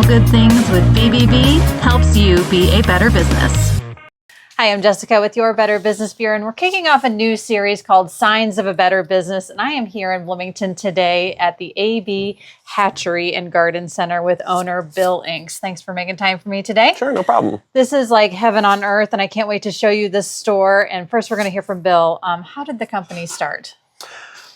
All good things with BBB helps you be a better business. Hi, I'm Jessica with Your Better Business Bureau, and we're kicking off a new series called Signs of a Better Business. And I am here in Bloomington today at the AB Hatchery and Garden Center with owner Bill Inks. Thanks for making time for me today. Sure, no problem. This is like heaven on earth, and I can't wait to show you this store. And first, we're going to hear from Bill. How did the company start?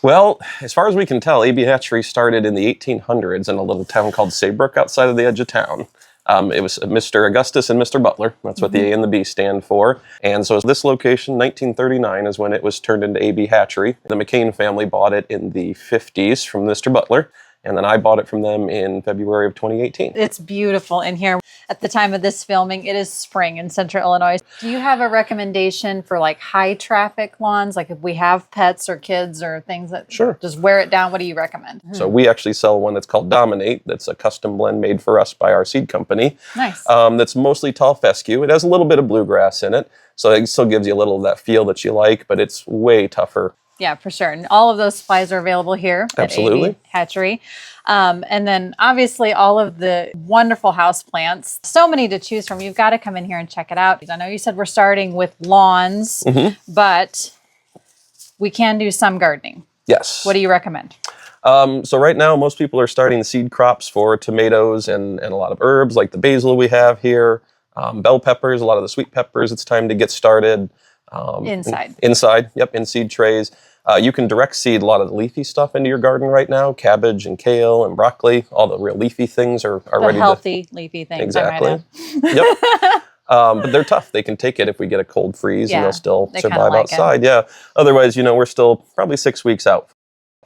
Well, as far as we can tell, AB Hatchery started in the 1800s in a little town called Saybrook outside of the edge of town. It was Mr. Augustus and Mr. Butler. That's what the A and the B stand for. And so this location, 1939, is when it was turned into AB Hatchery. The McCain family bought it in the 50s from Mr. Butler. And then I bought it from them in February of 2018. It's beautiful in here. At the time of this filming, it is spring in Central Illinois. Do you have a recommendation for like high traffic lawns? Like if we have pets or kids or things that just wear it down, what do you recommend? So we actually sell one that's called Dominate. That's a custom blend made for us by our seed company. Nice. That's mostly tall fescue. It has a little bit of bluegrass in it. So it still gives you a little of that feel that you like, but it's way tougher. Yeah, for sure. And all of those supplies are available here at AB Hatchery. And then obviously all of the wonderful house plants. So many to choose from. You've got to come in here and check it out. I know you said we're starting with lawns, but we can do some gardening. Yes. What do you recommend? So right now, most people are starting seed crops for tomatoes and a lot of herbs like the basil we have here, bell peppers, a lot of the sweet peppers. It's time to get started. Inside, yep, in seed trays. You can direct seed a lot of the leafy stuff into your garden right now. Cabbage and kale and broccoli, all the real leafy things are ready. The healthy leafy things. Exactly. Yep. But they're tough. They can take it if we get a cold freeze and they'll still survive outside. Yeah. Otherwise, we're still probably 6 weeks out.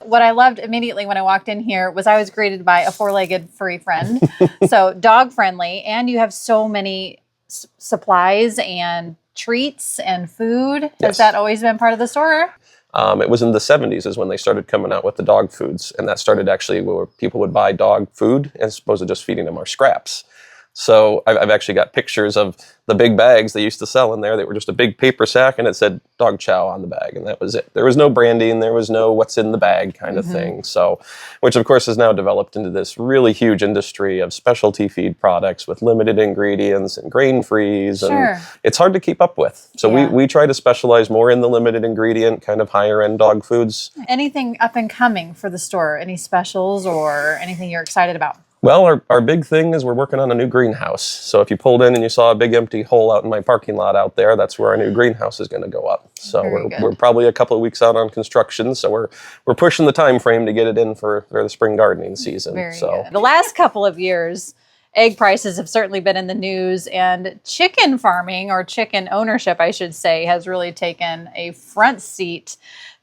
What I loved immediately when I walked in here was I was greeted by a four-legged furry friend. So dog friendly, and you have so many supplies and treats and food. Yes. Has that always been part of the store? It was in the 70s is when they started coming out with the dog foods. And that started actually where people would buy dog food as opposed to just feeding them our scraps. So I've actually got pictures of the big bags they used to sell in there. They were just a big paper sack and it said dog chow on the bag. And that was it. There was no branding. There was no what's in the bag kind of thing. So, which of course has now developed into this really huge industry of specialty feed products with limited ingredients and grain-frees. And it's hard to keep up with. So we try to specialize more in the limited ingredient, kind of higher end dog foods. Anything up and coming for the store? Any specials or anything you're excited about? Well, our big thing is we're working on a new greenhouse. So if you pulled in and you saw a big empty hole out in my parking lot out there, that's where our new greenhouse is going to go up. So we're probably a couple of weeks out on construction. So we're pushing the time frame to get it in for the spring gardening season. Very good. The last couple of years, egg prices have certainly been in the news, and chicken farming, or chicken ownership, I should say, has really taken a front seat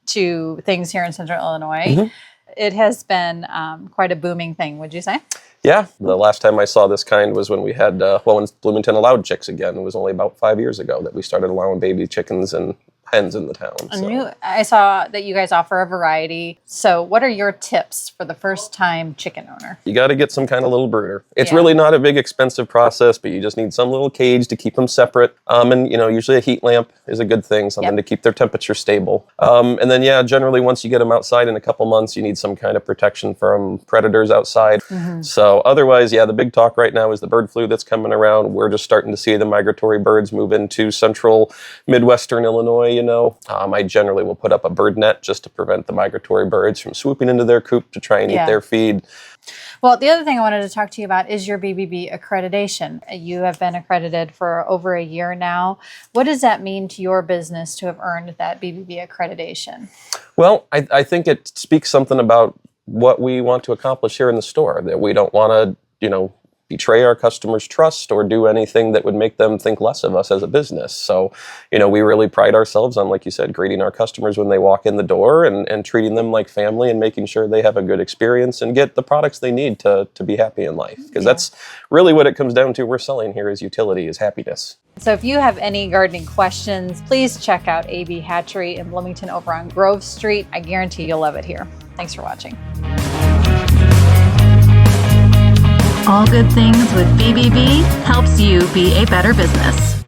to things here in Central Illinois. It has been quite a booming thing, would you say? Yeah, the last time I saw this kind was when we had, when Bloomington allowed chicks again. It was only about 5 years ago that we started allowing baby chickens and hens in the town. I saw that you guys offer a variety. So what are your tips for the first time chicken owner? You got to get some kind of little brooder. It's really not a big expensive process, but you just need some little cage to keep them separate. And usually a heat lamp is a good thing, something to keep their temperature stable. And then generally once you get them outside in a couple months, you need some kind of protection from predators outside. So otherwise, the big talk right now is the bird flu that's coming around. We're just starting to see the migratory birds move into central Midwestern Illinois. I generally will put up a bird net just to prevent the migratory birds from swooping into their coop to try and eat their feed. Well, the other thing I wanted to talk to you about is your BBB accreditation. You have been accredited for over a year now. What does that mean to your business to have earned that BBB accreditation? Well, I think it speaks something about what we want to accomplish here in the store, that we don't want to, betray our customers' trust or do anything that would make them think less of us as a business. So, we really pride ourselves on, like you said, greeting our customers when they walk in the door and treating them like family and making sure they have a good experience and get the products they need to be happy in life. Because that's really what it comes down to. We're selling here is utility, is happiness. So if you have any gardening questions, please check out AB Hatchery in Bloomington over on Grove Street. I guarantee you'll love it here. Thanks for watching. All good things with BBB helps you be a better business.